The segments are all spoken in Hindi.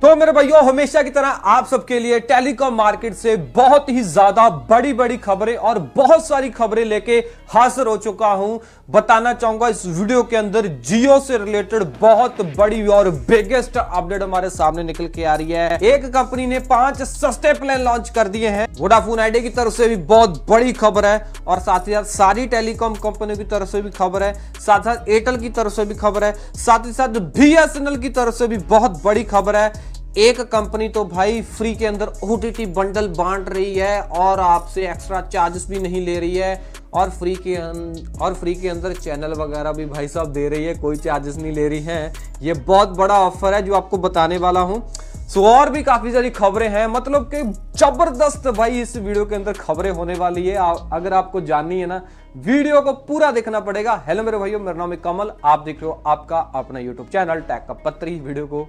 तो मेरे भाइयों, हमेशा की तरह आप सबके लिए टेलीकॉम मार्केट से बहुत ही ज्यादा बड़ी बड़ी खबरें और बहुत सारी खबरें लेके हाजिर हो चुका हूं। बताना चाहूंगा इस वीडियो के अंदर जियो से रिलेटेड बहुत बड़ी और बिगेस्ट अपडेट हमारे सामने निकल के आ रही है। एक कंपनी ने 5 सस्ते प्लान लॉन्च कर दिए हैं। वोडाफोन आइडिया की तरफ से भी बहुत बड़ी खबर है और साथ ही साथ सारी टेलीकॉम कंपनियों की तरफ से भी खबर है, साथ साथ एयरटेल की तरफ से भी खबर है, साथ ही साथ बीएसएनएल की तरफ से भी बहुत बड़ी खबर है। एक कंपनी तो भाई फ्री के अंदर ओटीटी बंडल बांट रही है और आपसे एक्स्ट्रा चार्जेस भी नहीं ले रही है और फ्री के अंदर चैनल वगैरह भी भाई साहब दे रही है, कोई चार्जेस नहीं ले रही है। ये बहुत बड़ा ऑफर है जो आपको बताने वाला हूं। सो और भी काफी सारी खबरें हैं, मतलब कि जबरदस्त भाई इस वीडियो के अंदर खबरें होने वाली है। अगर आपको जाननी है ना, वीडियो को पूरा देखना पड़ेगा। हेलो मेरे भाइयों, मेरा नाम है कमल, आप देख रहे हो आपका अपना यूट्यूब चैनल टेक का पत्री। वीडियो को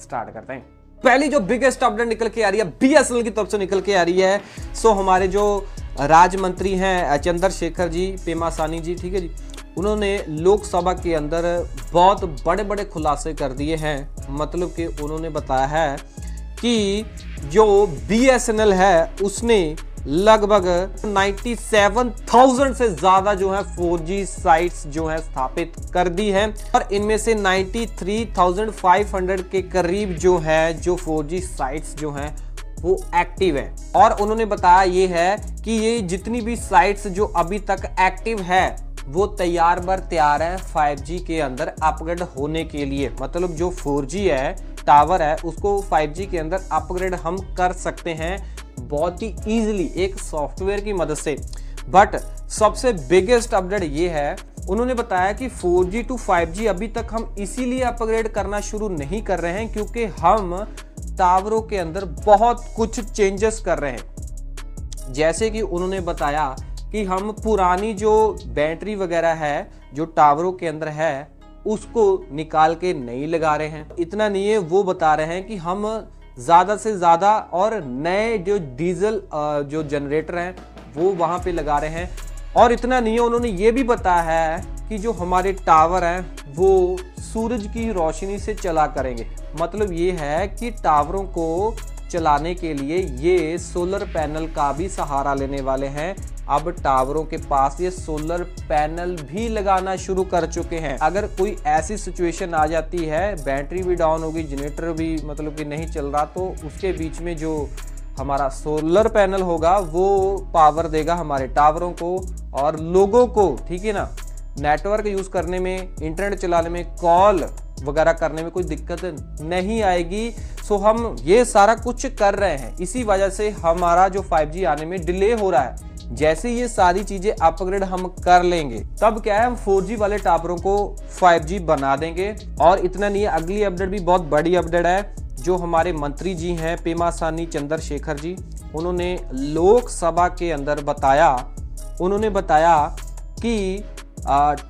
स्टार्ट करते हैं। पहली जो बिगेस्ट अपडेट निकल के आ रही है बीएसएनएल की तरफ से निकल के आ रही है। सो हमारे जो राज्य मंत्री हैं चंद्रशेखर जी पेमासानी जी, ठीक है जी, उन्होंने लोकसभा के अंदर बहुत बड़े बड़े खुलासे कर दिए हैं। मतलब कि उन्होंने बताया है कि जो बीएसएनएल है उसने लगभग 97,000 से ज्यादा जो है 4G साइट्स जो है स्थापित कर दी है और इनमें से 93,500 के करीब जो है जो 4G साइट्स जो हैं वो एक्टिव है। और उन्होंने बताया ये है कि ये जितनी भी साइट्स जो अभी तक एक्टिव है वो तैयार बर तैयार है 5G के अंदर अपग्रेड होने के लिए। मतलब जो 4G है टावर है उसको 5G के अंदर अपग्रेड हम कर सकते हैं बहुत ही इजीली एक सॉफ्टवेयर की मदद से। बट सबसे बिगेस्ट अपडेट ये है, उन्होंने बताया कि 4G to 5G अभी तक हम इसीलिए अपग्रेड करना शुरू नहीं कर रहे हैं क्योंकि हम टावरों के अंदर बहुत कुछ चेंजेस कर रहे हैं। जैसे कि उन्होंने बताया कि हम पुरानी जो बैटरी वगैरह है जो टावरों के अंदर है उसको निकाल के नहीं लगा रहे हैं। इतना नहीं है, वो बता रहे हैं कि हम ज्यादा से ज्यादा और नए जो डीजल जो जनरेटर हैं वो वहां पे लगा रहे हैं। और इतना नहीं है, उन्होंने ये भी बताया है कि जो हमारे टावर हैं वो सूरज की रोशनी से चला करेंगे। मतलब ये है कि टावरों को चलाने के लिए ये सोलर पैनल का भी सहारा लेने वाले हैं। अब टावरों के पास ये सोलर पैनल भी लगाना शुरू कर चुके हैं। अगर कोई ऐसी सिचुएशन आ जाती है, बैटरी भी डाउन होगी, जनरेटर भी मतलब कि नहीं चल रहा, तो उसके बीच में जो हमारा सोलर पैनल होगा वो पावर देगा हमारे टावरों को और लोगों को, ठीक है ना, नेटवर्क यूज करने में, इंटरनेट चलाने में, कॉल वगैरह करने में कोई दिक्कत नहीं आएगी। सो हम ये सारा कुछ कर रहे हैं, इसी वजह से हमारा जो 5G आने में डिले हो रहा है। जैसे ये सारी चीजें अपग्रेड हम कर लेंगे तब क्या है, हम 4G वाले टावरों को 5G बना देंगे। और इतना नहीं है, अगली अपडेट भी बहुत बड़ी अपडेट है। जो हमारे मंत्री जी हैं पेमासानी चंद्रशेखर जी, उन्होंने लोकसभा के अंदर बताया, उन्होंने बताया कि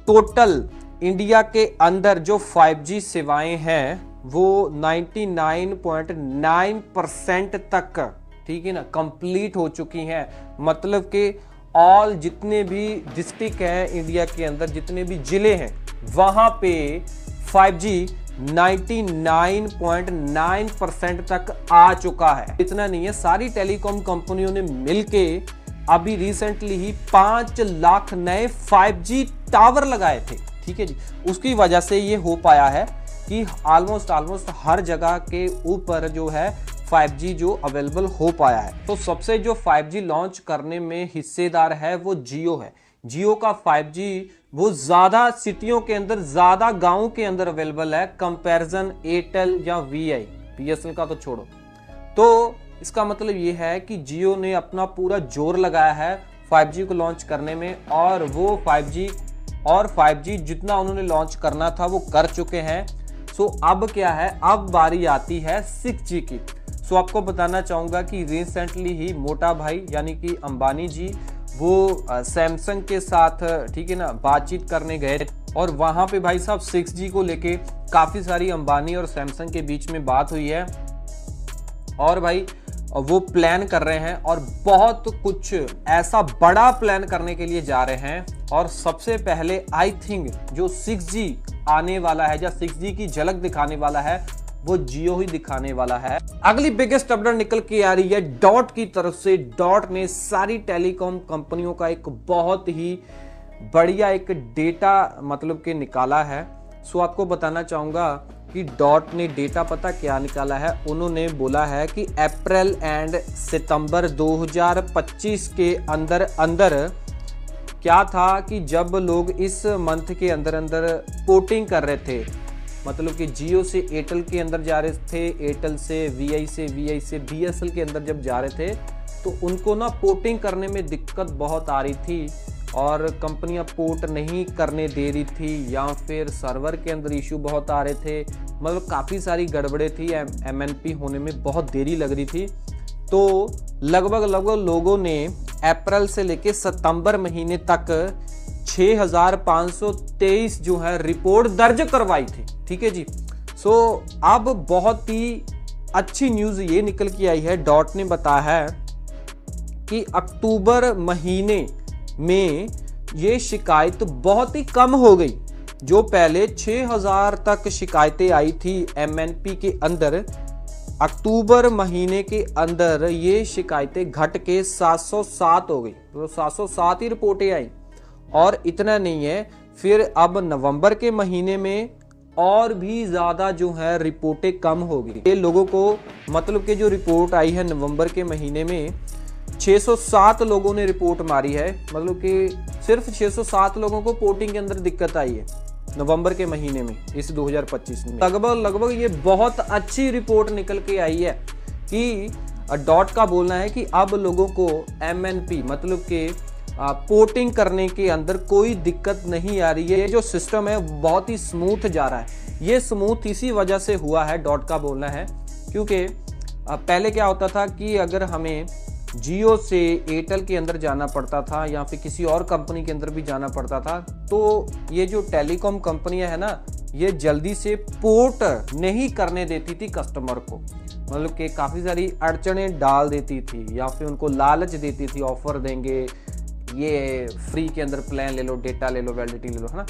टोटल इंडिया के अंदर जो 5G सेवाएं हैं वो 99.9% तक, ठीक है ना, कंप्लीट हो चुकी हैं। मतलब कि ऑल जितने भी डिस्ट्रिक्ट हैं इंडिया के अंदर, जितने भी जिले हैं, वहां पे 5G 99.9% तक आ चुका है। इतना नहीं है, सारी टेलीकॉम कंपनियों ने मिलके अभी रिसेंटली ही 5 लाख नए 5G टावर लगाए थे, ठीक है जी। उसकी वजह से ये हो पाया है कि ऑलमोस्ट हर जगह के ऊपर जो है 5G जो अवेलेबल हो पाया है। तो सबसे जो 5G लॉन्च करने में हिस्सेदार है वो जियो है। जियो का 5G वो ज्यादा सिटियों के अंदर, ज्यादा गांवों के अंदर अवेलेबल है कंपैरिजन एयरटेल या बीएसएनएल का तो छोड़ो। तो इसका मतलब ये है कि जियो ने अपना पूरा जोर लगाया है 5G को लॉन्च करने में और वो 5G जितना उन्होंने लॉन्च करना था वो कर चुके हैं। सो अब क्या है, अब बारी आती है 6G की। सो आपको बताना चाहूंगा कि रिसेंटली ही मोटा भाई यानी कि अंबानी जी वो सैमसंग के साथ, ठीक है ना, बातचीत करने गए और वहां पे भाई साहब 6G को लेके काफी सारी अंबानी और सैमसंग के बीच में बात हुई है और भाई वो प्लान कर रहे हैं और बहुत कुछ ऐसा बड़ा प्लान करने के लिए जा रहे हैं। और सबसे पहले आई थिंक जो 6G आने वाला है या 6G की झलक दिखाने वाला है वो जियो ही दिखाने वाला है। अगली बिगेस्ट अपडेट निकल के आ रही है डॉट की तरफ से। डॉट ने सारी टेलीकॉम कंपनियों का एक बहुत ही बढ़िया एक डेटा मतलब कि निकाला है। सो आपको बताना चाहूंगा कि डॉट ने डेटा पता क्या निकाला है। उन्होंने बोला है कि अप्रैल एंड सितंबर 2025 के अंदर क्या था कि जब लोग इस मंथ के अंदर पोर्टिंग कर रहे थे, मतलब कि जियो से एयरटेल के अंदर जा रहे थे, एयरटेल से वीआई से बीएसएल के अंदर जब जा रहे थे, तो उनको ना पोर्टिंग करने में दिक्कत बहुत आ रही थी और कंपनियां पोर्ट नहीं करने दे रही थी, या फिर सर्वर के अंदर इशू बहुत आ रहे थे, मतलब काफ़ी सारी गड़बड़े थी, एमएनपी होने में बहुत देरी लग रही थी। तो लगभग लोगों ने अप्रैल से लेके सितंबर महीने तक 6523 जो है रिपोर्ट दर्ज करवाई थी। ठीक है जी। सो अब बहुत ही अच्छी न्यूज़ ये निकल के आई है, डॉट ने बताया है कि अक्टूबर महीने में ये शिकायत बहुत ही कम हो गई। जो पहले 6000 तक शिकायतें आई थी एमएनपी के अंदर, अक्टूबर महीने के अंदर ये शिकायतें घट के 707 हो गई, तो 707 ही रिपोर्टें आई। और इतना नहीं है, फिर अब नवंबर के महीने में और भी ज्यादा जो है रिपोर्टें कम हो गई। ये लोगों को मतलब कि जो रिपोर्ट आई है नवंबर के महीने में 607 लोगों ने रिपोर्ट मारी है, मतलब कि सिर्फ 607 लोगों को पोर्टिंग के अंदर दिक्कत आई है नवंबर के महीने में इस 2025 में। लगभग ये बहुत अच्छी रिपोर्ट निकल के आई है कि डॉट का बोलना है कि अब लोगों को एमएनपी मतलब कि पोर्टिंग करने के अंदर कोई दिक्कत नहीं आ रही है। ये जो सिस्टम है बहुत ही स्मूथ जा रहा है। ये स्मूथ इसी वजह से हुआ है, डॉट का बोलना है, क्योंकि पहले क्या होता था कि अगर हमें जियो से एयरटेल के अंदर जाना पड़ता था या फिर किसी और कंपनी के अंदर भी जाना पड़ता था, तो ये जो टेलीकॉम कंपनियां है ना, ये जल्दी से पोर्ट नहीं करने देती थी कस्टमर को, मतलब कि काफ़ी सारी अड़चनें डाल देती थी या फिर उनको लालच देती थी, ऑफर देंगे, ये फ्री के अंदर प्लान ले लो, डेटा ले लो, वैलिडिटी ले लो, है ना।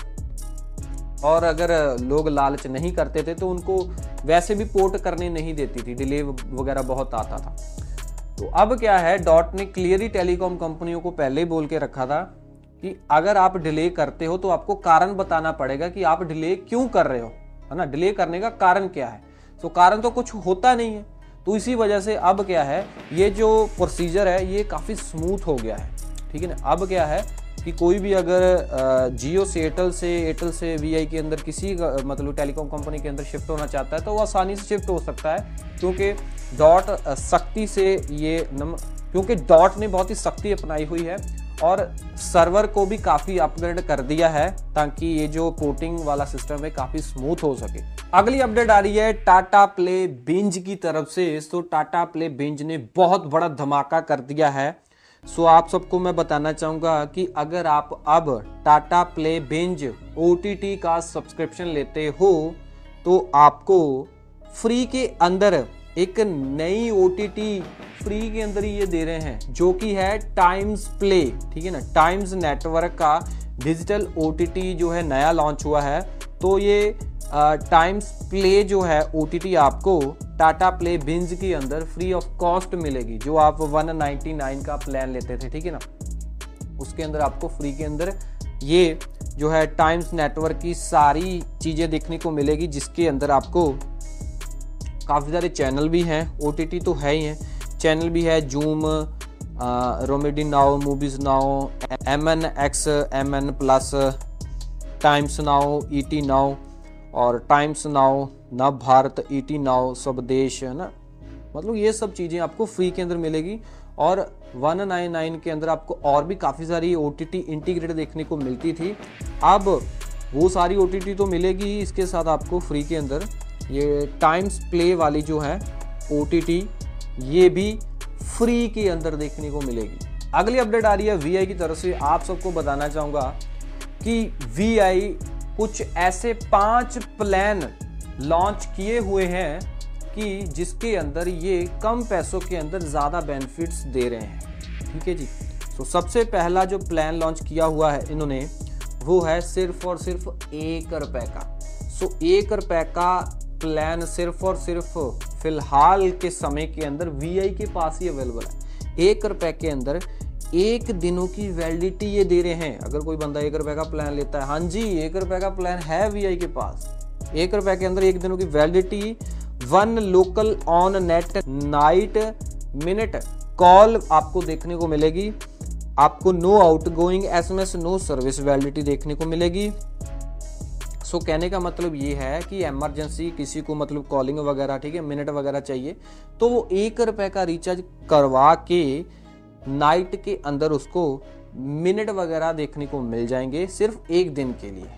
और अगर लोग लालच नहीं करते थे तो उनको वैसे भी पोर्ट करने नहीं देती थी, डिले वगैरह बहुत आता था। तो अब क्या है, डॉट ने क्लियरली टेलीकॉम कंपनियों को पहले ही बोल के रखा था कि अगर आप डिले करते हो तो आपको कारण बताना पड़ेगा कि आप डिले क्यों कर रहे हो, है ना, डिले करने का कारण क्या है। तो कारण तो कुछ होता नहीं है, तो इसी वजह से अब क्या है, ये जो प्रोसीजर है ये काफ़ी स्मूथ हो गया है। ठीक है ना। अब क्या है कि कोई भी अगर जियो से एयरटेल से वीआई के अंदर किसी मतलब टेलीकॉम कंपनी के अंदर शिफ्ट होना चाहता है तो वो आसानी से शिफ्ट हो सकता है, क्योंकि डॉट सख्ती से क्योंकि डॉट ने बहुत ही सख्ती अपनाई हुई है और सर्वर को भी काफ़ी अपग्रेड कर दिया है ताकि ये जो पोर्टिंग वाला सिस्टम है काफ़ी स्मूथ हो सके। अगली अपडेट आ रही है टाटा प्ले बिंज की तरफ से। तो टाटा प्ले बिंज ने बहुत बड़ा धमाका कर दिया है। सो आप सबको मैं बताना चाहूँगा कि अगर आप अब टाटा प्ले बिंज OTT का सब्सक्रिप्शन लेते हो तो आपको फ्री के अंदर एक नई OTT फ्री के अंदर ही ये दे रहे हैं, जो कि है टाइम्स प्ले। ठीक है ना। टाइम्स नेटवर्क का डिजिटल OTT जो है नया लॉन्च हुआ है, तो ये टाइम्स प्ले जो है OTT आपको टाटा प्ले बिंज के अंदर फ्री ऑफ कॉस्ट मिलेगी। जो आप 199 का प्लान लेते थे, ठीक है ना, उसके अंदर आपको फ्री के अंदर ये जो है टाइम्स नेटवर्क की सारी चीज़ें देखने को मिलेगी, जिसके अंदर आपको काफ़ी सारे चैनल भी हैं, OTT तो है ही हैं, चैनल भी है, zoom, romedy now, movies now, MNX, MN plus, times now, ET now और टाइम्स नाउ, नव भारत, ET नाउ, स्वदेश, है ना। मतलब ये सब चीज़ें आपको फ्री के अंदर मिलेगी और 199 के अंदर आपको और भी काफ़ी सारी OTT इंटीग्रेट देखने को मिलती थी। अब वो सारी OTT तो मिलेगी ही, इसके साथ आपको फ्री के अंदर ये टाइम्स प्ले वाली जो है OTT ये भी फ्री के अंदर देखने को मिलेगी। अगली अपडेट आ रही है VI की तरफ से। आप सबको बताना चाहूँगा कि VI कुछ ऐसे 5 प्लान लॉन्च किए हुए हैं कि जिसके अंदर ये कम पैसों के अंदर ज़्यादा बेनिफिट्स दे रहे हैं। ठीक है जी। तो सबसे पहला जो प्लान लॉन्च किया हुआ है इन्होंने, वो है सिर्फ और सिर्फ 1 रुपये का। सो 1 रुपये का प्लान सिर्फ और सिर्फ फिलहाल के समय के अंदर VI के पास ही अवेलेबल है। 1 रुपए के अंदर 1 दिनों की वैलिडिटी ये दे रहे हैं। अगर कोई बंदा 1 रुपए का प्लान लेता है, हाँ जी 1 रुपए का प्लान है VI के पास। 1 रुपए के अंदर 1 दिनों की validity, 1 local on net night minute call आपको देखने को मिलेगी। आपको no outgoing SMS, no service validity देखने को मिलेगी। सो कहने का मतलब ये है कि इमरजेंसी किसी को मतलब कॉलिंग वगैरह, ठीक है, मिनट वगैरह चाहिए तो वो 1 रुपए का रिचार्ज करवा के नाइट के अंदर उसको मिनट वगैरह देखने को मिल जाएंगे सिर्फ 1 दिन के लिए।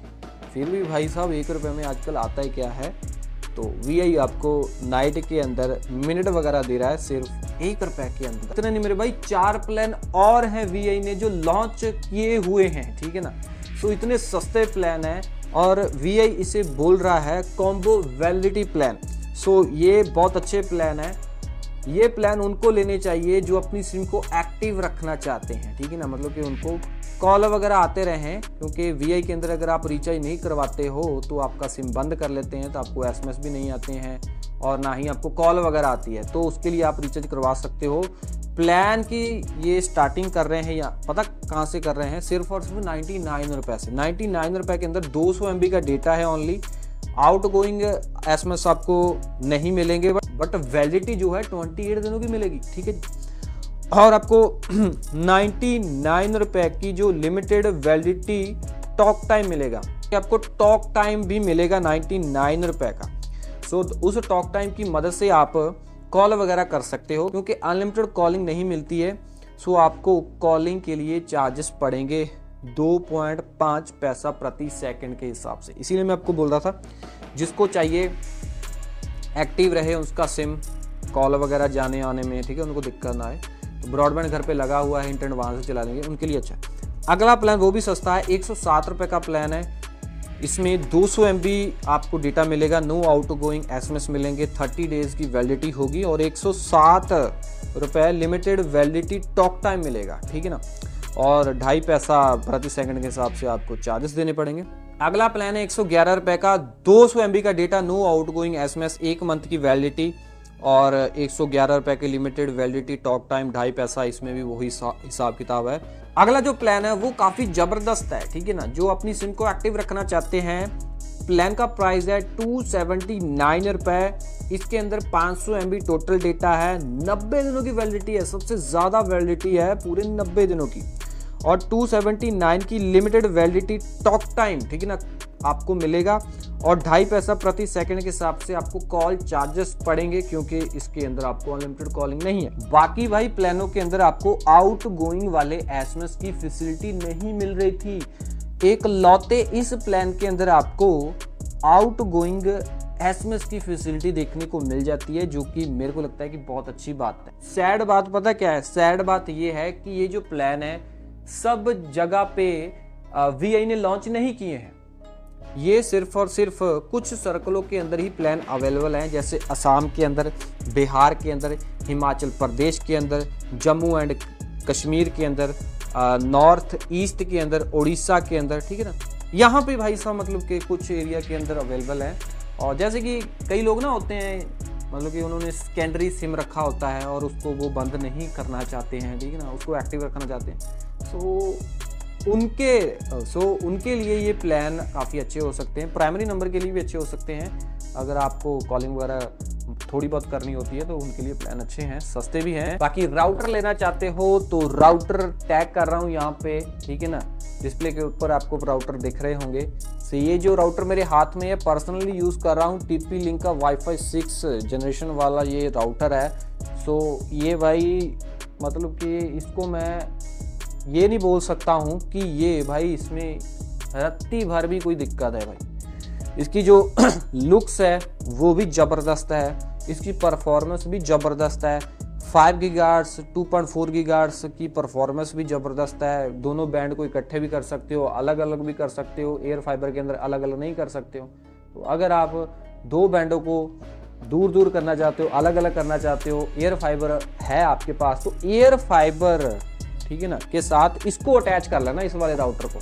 फिर भी भाई साहब 1 रुपए में आजकल आता है क्या है, तो VI आपको नाइट के अंदर मिनट वगैरह दे रहा है सिर्फ 1 रुपए के अंदर। इतना नहीं मेरे भाई, 4 प्लान और हैं VI ने जो लॉन्च किए हुए हैं, ठीक है ना। सो इतने सस्ते प्लान हैं और VI इसे बोल रहा है कॉम्बो वैलिडिटी प्लान। सो ये बहुत अच्छे प्लान है। ये प्लान उनको लेने चाहिए जो अपनी सिम को एक्टिव रखना चाहते हैं, ठीक है ना, मतलब कि उनको कॉल वगैरह आते रहें, क्योंकि VI के अंदर अगर आप रिचार्ज नहीं करवाते हो तो आपका सिम बंद कर लेते हैं, तो आपको SMS भी नहीं आते हैं और ना ही आपको कॉल वगैरह आती है। तो उसके लिए आप रिचार्ज करवा सकते हो। प्लान की ये स्टार्टिंग कर रहे हैं, या पता कहाँ से कर रहे हैं, सिर्फ और सिर्फ 99 रुपए से। 99 रुपए के अंदर 200 MB का डेटा है ओनली। आउट गोइंग SMS आपको नहीं मिलेंगे, बट वैलिडिटी जो है 28 दिनों की मिलेगी, ठीक है। और आपको 99 रुपए की जो लिमिटेड वैलिडिटी टॉक टाइम मिलेगा, आपको टॉक टाइम भी मिलेगा 99 रुपए का। सो उस टॉक टाइम की मदद से आप कॉल वगैरह कर सकते हो, क्योंकि अनलिमिटेड कॉलिंग नहीं मिलती है। सो आपको कॉलिंग के लिए चार्जेस पड़ेंगे 2.5 पैसा प्रति सेकंड के हिसाब से। इसीलिए मैं आपको बोल रहा था जिसको चाहिए एक्टिव रहे उसका सिम, कॉल वगैरह जाने आने में, ठीक है, उनको दिक्कत ना आए, तो ब्रॉडबैंड घर पे लगा हुआ है, इंटरनेट वहाँ से चला लेंगे, उनके लिए अच्छा है। अगला प्लान वो भी सस्ता है, 107 रुपये का प्लान है। इसमें 200 MB आपको डेटा मिलेगा, नो आउट गोइंग SMS मिलेंगे, 30 डेज की वैलिडिटी होगी और 107 रुपये लिमिटेड वैलिडिटी टॉक टाइम मिलेगा, ठीक है ना। और 2.5 पैसा प्रति सेकंड के हिसाब से आपको चार्जेस देने पड़ेंगे। अगला प्लान है 111 रुपये का, 200 MB का data, no outgoing SMS, 1 month की वैलिडिटी और 111 रुपये की लिमिटेड वैलिडिटी टॉक टाइम, 2.5 पैसा, इसमें भी वही हिसाब किताब है। अगला जो प्लान है वो काफ़ी ज़बरदस्त है, ठीक है ना। जो अपनी सिम को एक्टिव रखना चाहते हैं, प्लान का प्राइस है 279 रुपये। इसके अंदर 500 MB टोटल डेटा है, 90 दिनों की वैलिडिटी है, सबसे ज़्यादा वैलिडिटी है पूरे 90 दिनों की, और 279 की लिमिटेड वैलिडिटी टॉक टाइम, ठीक है ना, आपको मिलेगा। और 2.5 पैसा प्रति सेकंड के हिसाब से आपको कॉल चार्जेस पड़ेंगे, क्योंकि इसके अंदर आपको अनलिमिटेड कॉलिंग नहीं है। बाकी भाई प्लानों के अंदर आपको आउट गोइंग वाले SMS की फैसिलिटी नहीं मिल रही थी। एक लौते इस प्लान के अंदर आपको आउट गोइंग SMS की फैसिलिटी देखने को मिल जाती है, जो कि मेरे को लगता है कि बहुत अच्छी बात है। सैड बात पता क्या है, सैड बात ये है कि ये जो प्लान है सब जगह पे VI ने लॉन्च नहीं किए हैं। ये सिर्फ और सिर्फ कुछ सर्कलों के अंदर ही प्लान अवेलेबल हैं, जैसे असम के अंदर, बिहार के अंदर, हिमाचल प्रदेश के अंदर, जम्मू एंड कश्मीर के अंदर, नॉर्थ ईस्ट के अंदर, उड़ीसा के अंदर, ठीक है ना। यहाँ पे भाई साहब मतलब कि कुछ एरिया के अंदर अवेलेबल है। और जैसे कि कई लोग ना होते हैं, मतलब कि उन्होंने सेकेंडरी सिम रखा होता है और उसको वो बंद नहीं करना चाहते हैं, ठीक है ना, उसको एक्टिव रखना चाहते हैं। उनके लिए ये प्लान काफ़ी अच्छे हो सकते हैं। प्राइमरी नंबर के लिए भी अच्छे हो सकते हैं। अगर आपको कॉलिंग वगैरह थोड़ी बहुत करनी होती है तो उनके लिए प्लान अच्छे हैं, सस्ते भी हैं। बाकी राउटर लेना चाहते हो तो राउटर टैग कर रहा हूँ यहाँ पे, ठीक है ना, डिस्प्ले के ऊपर आपको राउटर दिख रहे होंगे। तो ये जो राउटर मेरे हाथ में है, पर्सनली यूज़ कर रहा हूँ TP लिंक का वाईफाई 6 जनरेशन वाला ये राउटर है। सो ये भाई मतलब कि इसको मैं ये नहीं बोल सकता हूँ कि ये भाई इसमें रत्ती भर भी कोई दिक्कत है भाई। इसकी जो लुक्स है वो भी ज़बरदस्त है, इसकी परफॉर्मेंस भी ज़बरदस्त है। 5 गीगाहर्ट्ज़ 2.4 गीगाहर्ट्ज़ की परफॉर्मेंस भी ज़बरदस्त है। दोनों बैंड को इकट्ठे भी कर सकते हो, अलग अलग भी कर सकते हो। एयर फाइबर के अंदर अलग अलग नहीं कर सकते हो। तो अगर आप 2 बैंडों को दूर दूर करना चाहते हो, अलग अलग करना चाहते हो, एयर फाइबर है आपके पास, तो एयर फाइबर, ठीक है ना, के साथ इसको अटैच कर लेना, इस वाले राउटर को।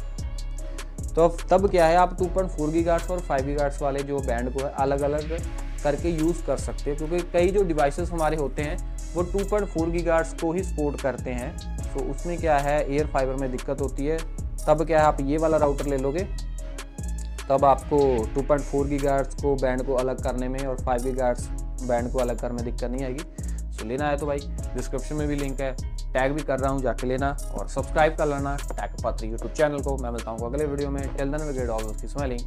तो तब क्या है, आप 2.4 गीगाहर्ट्ज़ और 5 गीगाहर्ट्ज़ वाले जो बैंड को है अलग अलग करके यूज़ कर सकते हो, क्योंकि कई जो डिवाइसेस हमारे होते हैं वो 2.4 गीगाहर्ट्ज को ही सपोर्ट करते हैं। तो उसमें क्या है, एयर फाइबर में दिक्कत होती है। तब क्या है, आप ये वाला राउटर ले लोगे तब आपको 2.4 गीगाहर्ट्ज को बैंड को अलग करने में और 5 गीगाहर्ट्ज बैंड को अलग करने में दिक्कत नहीं आएगी। सो लेना है तो भाई डिस्क्रिप्शन में भी लिंक है, टैग भी कर रहा हूँ, जाके लेना और सब्सक्राइब कर लेना टेक पात्री यूट्यूब चैनल को। मैं मिलता हूँ अगले वीडियो में। Till then we get all keep smiling.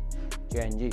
जय हिंद जी।